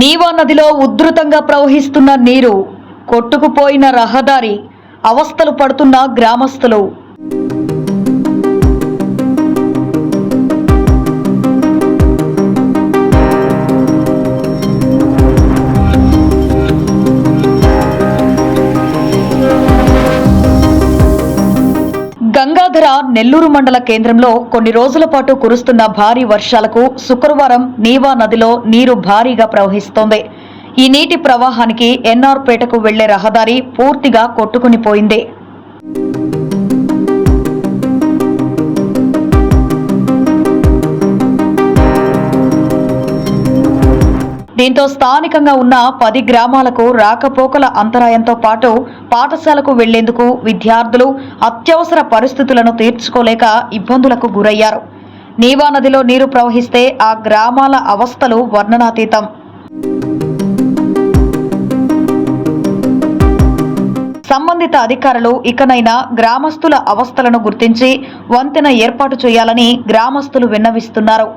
నీవా నదిలో ఉధృతంగా ప్రవహిస్తున్న నీరు, కొట్టుకుపోయిన రహదారి, అవస్థలు పడుతున్న గ్రామస్తులు. గంగాధర నెల్లూరు మండల కేంద్రంలో కొన్ని రోజుల పాటు కురుస్తున్న భారీ వర్షాలకు శుక్రవారం నీవా నదిలో నీరు భారీగా ప్రవహిస్తోంది. ఈ నీటి ప్రవాహానికి ఎన్ఆర్ పేటకు వెళ్లే రహదారి పూర్తిగా కొట్టుకునిపోయింది. దీంతో స్థానికంగా ఉన్న 10 గ్రామాలకు రాకపోకల అంతరాయంతో పాటు పాఠశాలకు వెళ్లేందుకు విద్యార్థులు అత్యవసర పరిస్థితులను తీర్చుకోలేక ఇబ్బందులకు గురయ్యారు. నీవా నదిలో నీరు ప్రవహిస్తే ఆ గ్రామాల అవస్థలు వర్ణనాతీతం. సంబంధిత అధికారులు ఇకనైనా గ్రామస్తుల అవస్థలను గుర్తించి వంతెన ఏర్పాటు చేయాలని గ్రామస్తులు విన్నవిస్తున్నారు.